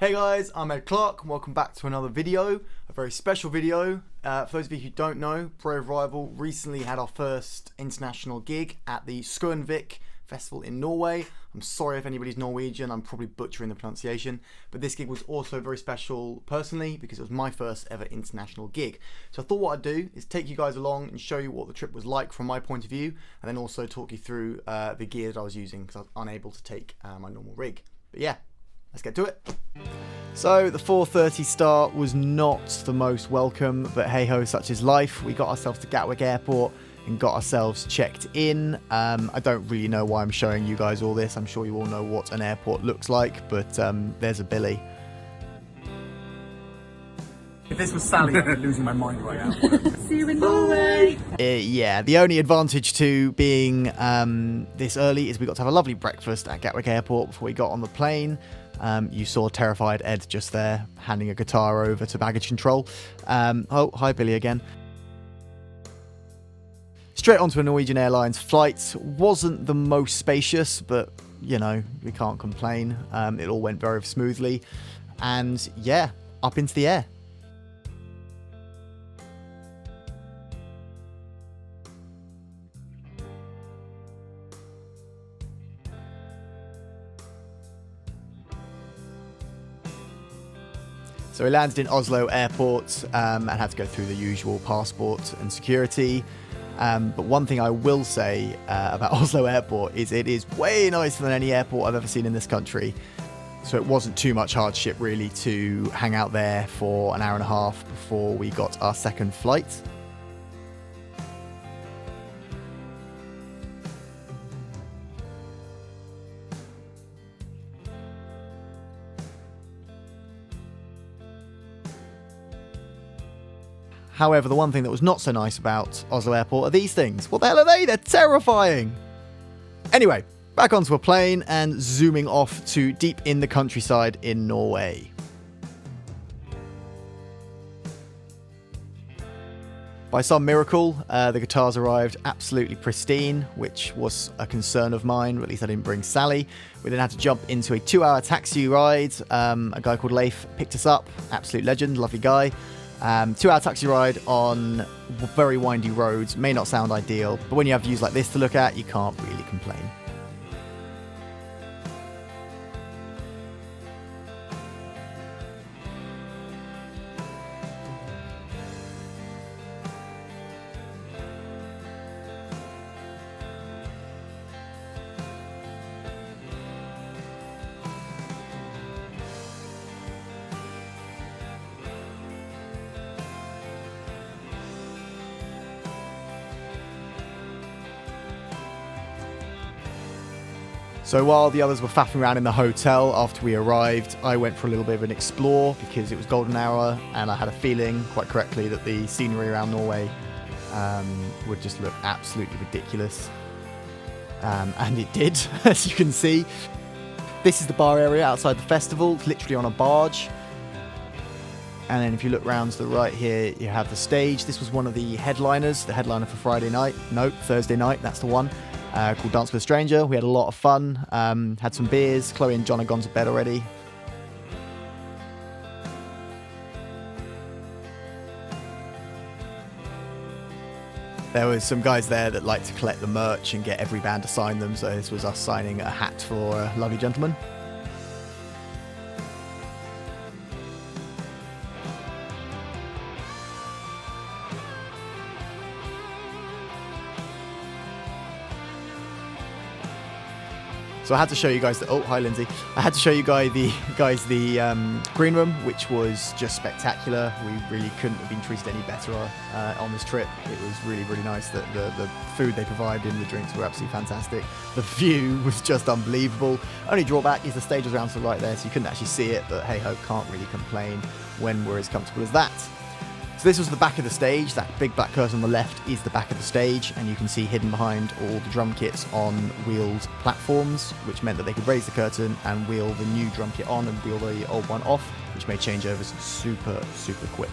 Hey guys, I'm Clarke and welcome back to another video, a very special video. For those of you who don't know, Brave Rival recently had our first international gig at the Skøyenvik festival in Norway. I'm sorry if anybody's Norwegian, I'm probably butchering the pronunciation, but this gig was also very special personally because it was my first ever international gig. So I thought what I'd do is take you guys along and show you what the trip was like from my point of view, and then also talk you through the gear that I was using because I was unable to take my normal rig. But yeah, let's get to it. So the 4:30 start was not the most welcome, but hey ho, such is life. We got ourselves to Gatwick Airport and got ourselves checked in. I don't really know why I'm showing you guys all this. I'm sure you all know what an airport looks like, but there's a Billy. If this was Sally, I'd be losing my mind right now. See you in Norway! Yeah, the only advantage to being this early is we got to have a lovely breakfast at Gatwick Airport before we got on the plane. You saw terrified Ed just there, handing a guitar over to baggage control. Oh, hi Billy again. Straight onto a Norwegian Airlines flight. Wasn't the most spacious, but, you know, we can't complain. It all went very smoothly. And, yeah, up into the air. So we landed in Oslo Airport and had to go through the usual passport and security. But one thing I will say about Oslo Airport is it is way nicer than any airport I've ever seen in this country. So it wasn't too much hardship really to hang out there for an hour and a half before we got our second flight. However, the one thing that was not so nice about Oslo Airport are these things. What the hell are they? They're terrifying! Anyway, back onto a plane and zooming off to deep in the countryside in Norway. By some miracle, the guitars arrived absolutely pristine, which was a concern of mine, but at least I didn't bring Sally. We then had to jump into a 2-hour taxi ride. A guy called Leif picked us up, absolute legend, lovely guy. 2-hour taxi ride on very windy roads. May not sound ideal, but when you have views like this to look at, you can't really complain. So while the others were faffing around in the hotel after we arrived, I went for a little bit of an explore because it was golden hour and I had a feeling, quite correctly, that the scenery around Norway would just look absolutely ridiculous. And it did, as you can see. This is the bar area outside the festival, it's literally on a barge. And then if you look round to the right here, you have the stage. This was one of the headliners, the headliner for Friday night. No, Thursday night, that's the one. Called Dance with a Stranger. We had a lot of fun, had some beers. Chloe and John had gone to bed already. There was some guys there that like to collect the merch and get every band to sign them, so this was us signing a hat for a lovely gentleman. So I had to show you guys oh, hi Lindsay. I had to show you guys the green room, which was just spectacular. We really couldn't have been treated any better on this trip. It was really, really nice. That the food they provided and the drinks were absolutely fantastic. The view was just unbelievable. Only drawback is the stage was around to the right there, so you couldn't actually see it, but hey ho, can't really complain when we're as comfortable as that. So this was the back of the stage. That big black curtain on the left is the back of the stage, and you can see hidden behind all the drum kits on wheeled platforms, which meant that they could raise the curtain and wheel the new drum kit on and wheel the old one off, which made changeovers super, super quick.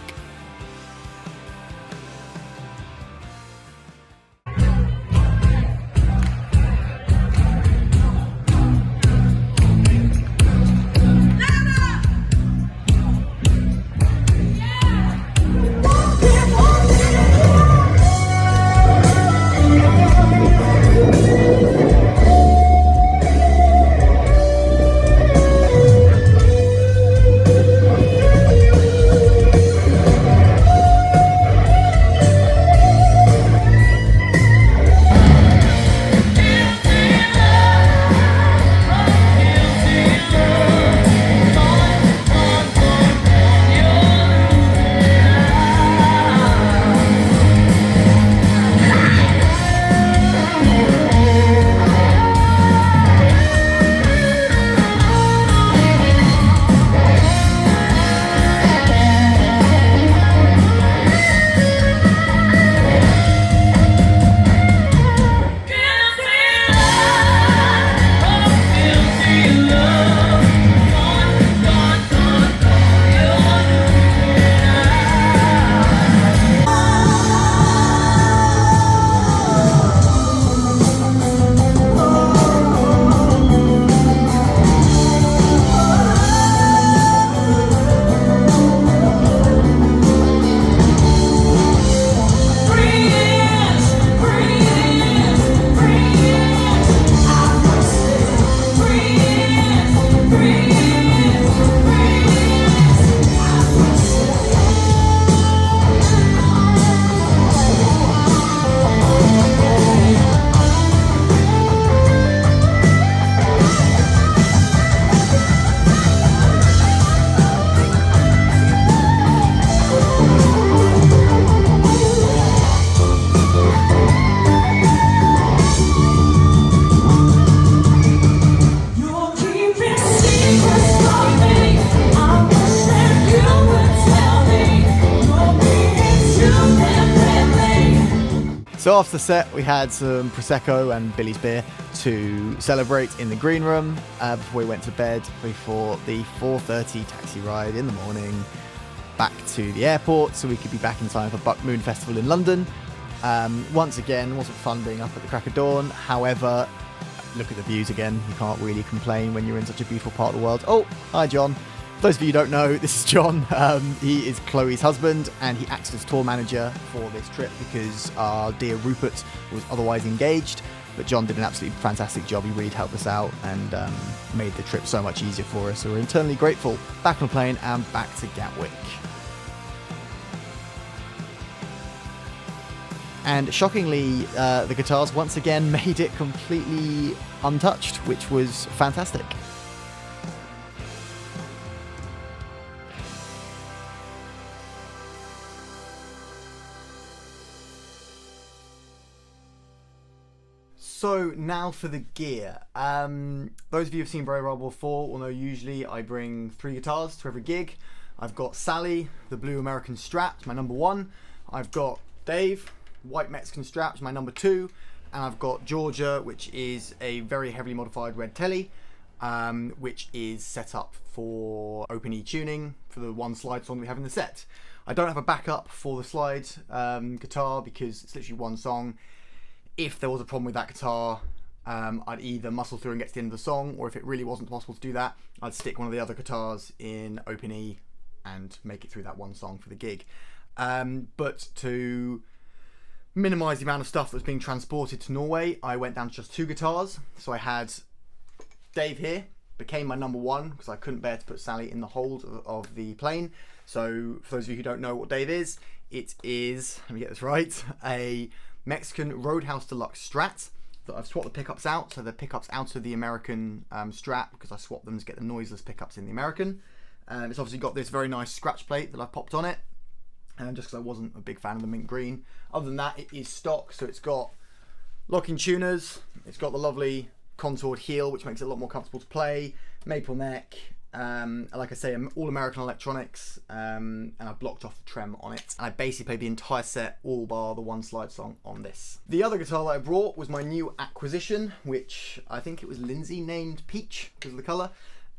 So after the set, we had some Prosecco and Billy's beer to celebrate in the green room before we went to bed before the 4:30 taxi ride in the morning back to the airport so we could be back in time for Buck Moon Festival in London. Once again, wasn't fun being up at the crack of dawn. However, look at the views again. You can't really complain when you're in such a beautiful part of the world. Oh, hi John. For those of you who don't know, this is John. He is Chloe's husband, and he acts as tour manager for this trip because our dear Rupert was otherwise engaged. But John did an absolutely fantastic job. He really helped us out and made the trip so much easier for us. So we're eternally grateful. Back on the plane and back to Gatwick. And shockingly, the guitars once again made it completely untouched, which was fantastic. So now for the gear. Those of you who've seen Brave Rebel before will know usually I bring 3 guitars to every gig. I've got Sally, the blue American Strat, my number 1. I've got Dave, white Mexican Strat, my number 2. And I've got Georgia, which is a very heavily modified red telly, which is set up for open E tuning for the one slide song we have in the set. I don't have a backup for the slide guitar because it's literally one song. If there was a problem with that guitar, I'd either muscle through and get to the end of the song, or if it really wasn't possible to do that, I'd stick one of the other guitars in open E and make it through that one song for the gig. But to minimise the amount of stuff that's being transported to Norway, I went down to just 2 guitars. So I had Dave here, became my number 1 because I couldn't bear to put Sally in the hold of the plane. So for those of you who don't know what Dave is, it is, let me get this right, a Mexican Roadhouse Deluxe Strat that I've swapped the pickups out, so the pickups out of the American Strat because I swapped them to get the noiseless pickups in the American. It's obviously got this very nice scratch plate that I've popped on it, just because I wasn't a big fan of the mint green. Other than that, it is stock, so it's got locking tuners, it's got the lovely contoured heel which makes it a lot more comfortable to play, maple neck, like I say, all American electronics, and I've blocked off the trem on it. And I basically played the entire set, all bar the one slide song on this. The other guitar that I brought was my new acquisition, which I think it was Lindsay named Peach because of the colour.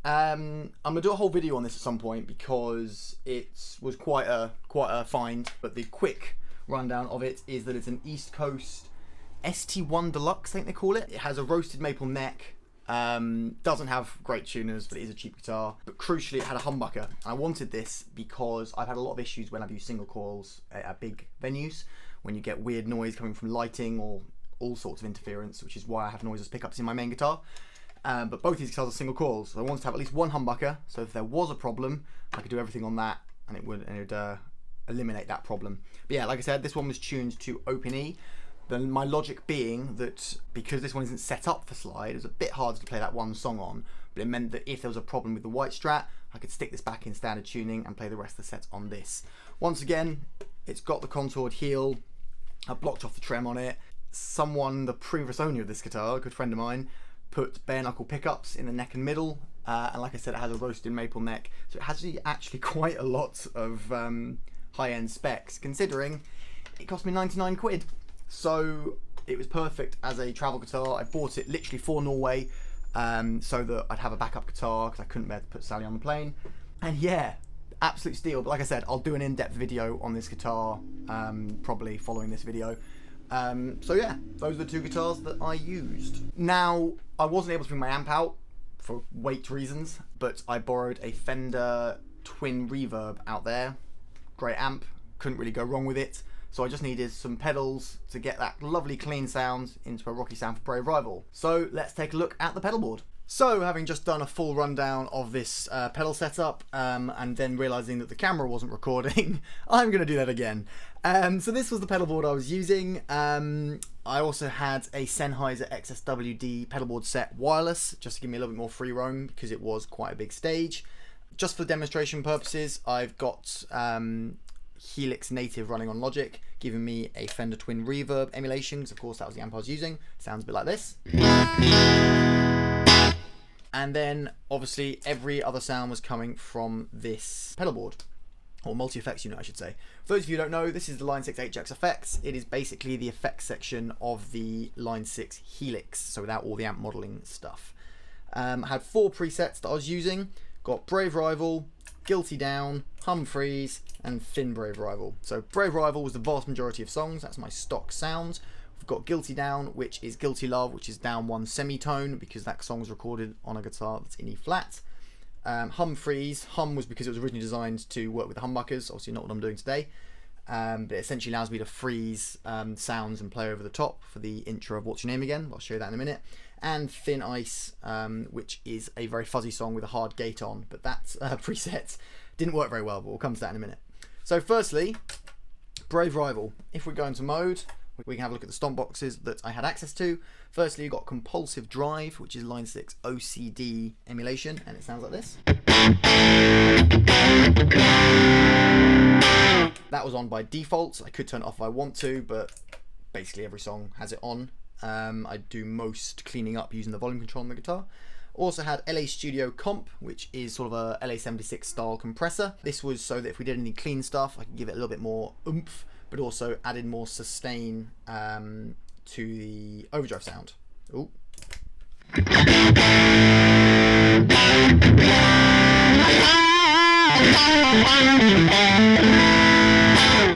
I'm gonna do a whole video on this at some point because it was quite a find. But the quick rundown of it is that it's an East Coast ST1 Deluxe, I think they call it. It has a roasted maple neck. Doesn't have great tuners, but it is a cheap guitar. But crucially, it had a humbucker. I wanted this because I've had a lot of issues when I've used single coils at big venues, when you get weird noise coming from lighting or all sorts of interference, which is why I have noiseless pickups in my main guitar. But both these guitars are single coils, so I wanted to have at least one humbucker, so if there was a problem, I could do everything on that, and it would eliminate that problem. But yeah, like I said, this one was tuned to open E. Then my logic being that because this one isn't set up for slide, it was a bit harder to play that one song on, but it meant that if there was a problem with the white Strat, I could stick this back in standard tuning and play the rest of the sets on this. Once again, it's got the contoured heel. I blocked off the trem on it. Someone, the previous owner of this guitar, a good friend of mine, put bare knuckle pickups in the neck and middle, and like I said, it has a roasted maple neck, so it has actually quite a lot of high-end specs, considering it cost me 99 quid. So it was perfect as a travel guitar. I bought it literally for Norway, so that I'd have a backup guitar because I couldn't bear to put Sally on the plane. And yeah, absolute steal. But like I said, I'll do an in-depth video on this guitar, probably following this video. So yeah, those are the 2 guitars that I used. Now, I wasn't able to bring my amp out for weight reasons, but I borrowed a Fender Twin Reverb out there. Great amp, couldn't really go wrong with it. So I just needed some pedals to get that lovely clean sound into a rocky sound for Brave Rival. So let's take a look at the pedal board. So having just done a full rundown of this pedal setup, and then realising that the camera wasn't recording, I'm going to do that again. So this was the pedal board I was using. I also had a Sennheiser XSWD pedal board set wireless, just to give me a little bit more free roam because it was quite a big stage. Just for demonstration purposes, I've got Helix Native running on Logic, giving me a Fender Twin Reverb emulation, because of course that was the amp I was using. Sounds a bit like this. And then obviously every other sound was coming from this pedal board. or multi-effects unit I should say. For those of you who don't know, this is the Line 6 HX effects. It is basically the effects section of the Line 6 Helix, so without all the amp modelling stuff. I had 4 presets that I was using. Got Brave Rival, Guilty Down, Hum Freeze, and Thin Brave Rival. So Brave Rival was the vast majority of songs, that's my stock sound. We've got Guilty Down, which is Guilty Love, which is down 1 semitone, because that song was recorded on a guitar that's in E flat. Hum Freeze, hum was because it was originally designed to work with the humbuckers, obviously not what I'm doing today. But it essentially allows me to freeze sounds and play over the top for the intro of What's Your Name Again. I'll show you that in a minute. And Thin Ice, which is a very fuzzy song with a hard gate on, but that preset didn't work very well, but we'll come to that in a minute. So firstly, Brave Rival. If we go into mode, we can have a look at the stomp boxes that I had access to. Firstly, you've got Compulsive Drive, which is Line 6 OCD emulation, and it sounds like this. That was on by default. I could turn it off if I want to, but basically every song has it on. I do most cleaning up using the volume control on the guitar. Also had LA Studio Comp, which is sort of a LA76 style compressor. This was so that if we did any clean stuff, I could give it a little bit more oomph, but also added more sustain to the overdrive sound. Ooh.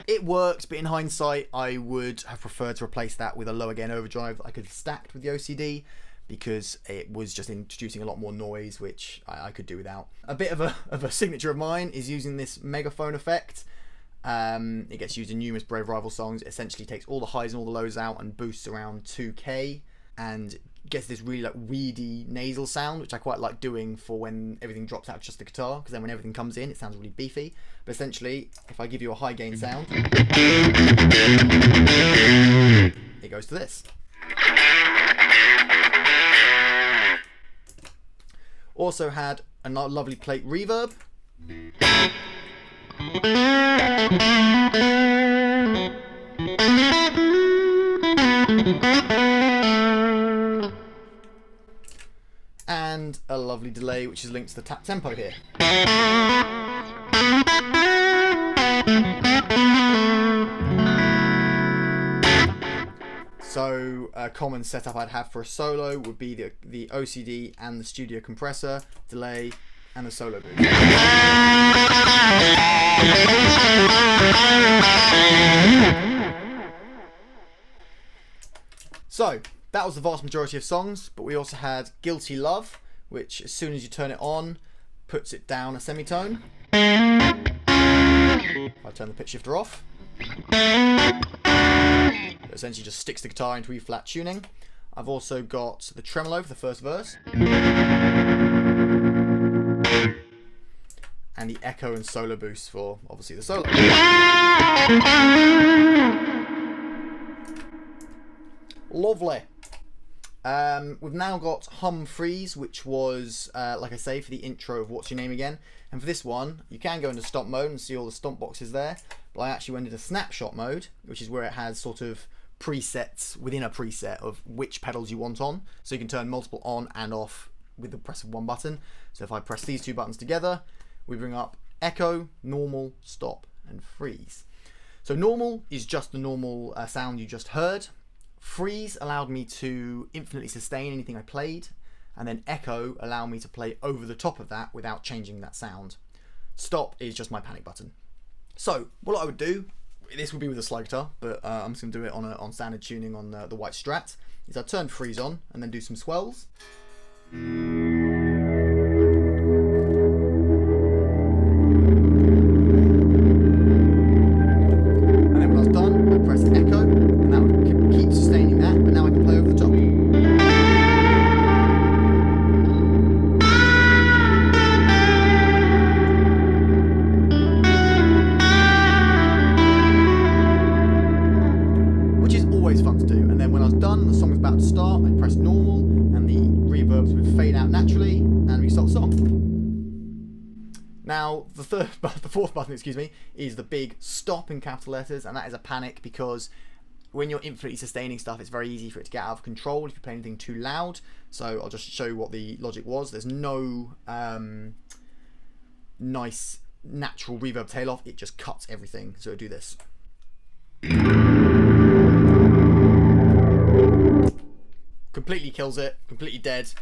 It worked, but in hindsight I would have preferred to replace that with a lower gain overdrive that I could have stacked with the OCD, because it was just introducing a lot more noise, which I could do without. A bit of a signature of mine is using this megaphone effect. It gets used in numerous Brave Rival songs. It essentially takes all the highs and all the lows out and boosts around 2K and gets this really like weedy nasal sound, which I quite like doing for when everything drops out just the guitar, because then when everything comes in it sounds really beefy. But essentially, if I give you a high gain sound, it goes to this. Also had a lovely plate reverb. And a lovely delay, which is linked to the tap tempo here. So a common setup I'd have for a solo would be the OCD and the studio compressor, delay, and the solo boost. So that was the vast majority of songs, but we also had Guilty Love, which as soon as you turn it on, puts it down a semitone. If I turn the pitch shifter off, it essentially just sticks the guitar into E-flat tuning. I've also got the tremolo for the first verse, and the echo and solo boost for obviously the solo. Lovely. We've now got Hum Freeze, which was, like I say, for the intro of What's Your Name Again. And for this one, you can go into stomp mode and see all the stomp boxes there. But I actually went into snapshot mode, which is where it has sort of presets within a preset of which pedals you want on. So you can turn multiple on and off with the press of one button. So if I press these two buttons together, we bring up echo, normal, stop, and freeze. So normal is just the normal sound you just heard. Freeze allowed me to infinitely sustain anything I played, and then echo allowed me to play over the top of that without changing that sound. Stop is just my panic button. So what I would do, this would be with a slide guitar, but I'm just going to do it on standard tuning on the white Strat, is I turn freeze on and then do some swells. Now, the fourth button, excuse me, is the big stop in capital letters, and that is a panic because when you're infinitely sustaining stuff, it's very easy for it to get out of control if you play anything too loud. So I'll just show you what the logic was. There's no nice natural reverb tail off, it just cuts everything. So it'll do this. Completely kills it, completely dead.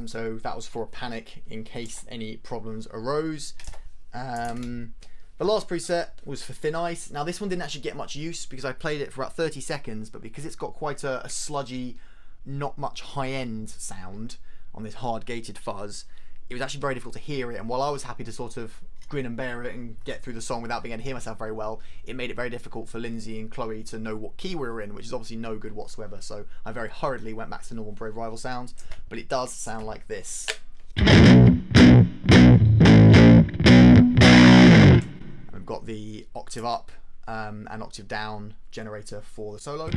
So that was for a panic in case any problems arose. The last preset was for Thin Ice. Now this one didn't actually get much use because I played it for about 30 seconds, but because it's got quite a sludgy, not much high-end sound on this hard-gated fuzz, it was actually very difficult to hear it. And while I was happy to sort of grin and bear it and get through the song without being able to hear myself very well, it made it very difficult for Lindsay and Chloe to know what key we were in, which is obviously no good whatsoever. So I very hurriedly went back to normal Brave Rival sounds, but it does sound like this. I've got the octave up and octave down generator for the solo.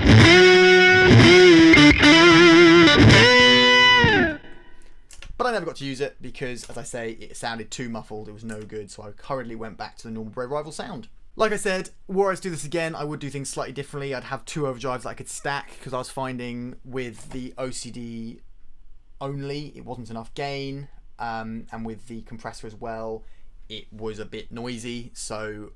But I never got to use it because, as I say, it sounded too muffled, it was no good, so I hurriedly went back to the normal Brave Rival sound. Like I said, were I to do this again, I would do things slightly differently. I'd have 2 overdrives that I could stack, because I was finding with the OCD only, it wasn't enough gain, and with the compressor as well, it was a bit noisy. So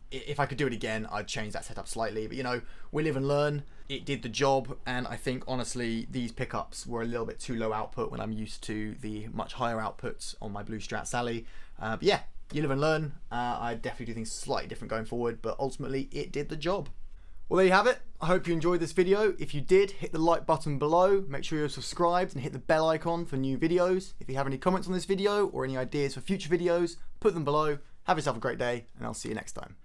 if I could do it again, I'd change that setup slightly. But you know, we live and learn. It did the job, and I think honestly these pickups were a little bit too low output when I'm used to the much higher outputs on my Blue Strat Sally. But yeah, you live and learn. I definitely do things slightly different going forward, but ultimately it did the job. Well, there you have it. I hope you enjoyed this video. If you did, hit the like button below, make sure you're subscribed and hit the bell icon for new videos. If you have any comments on this video or any ideas for future videos, put them below. Have yourself a great day, and I'll see you next time.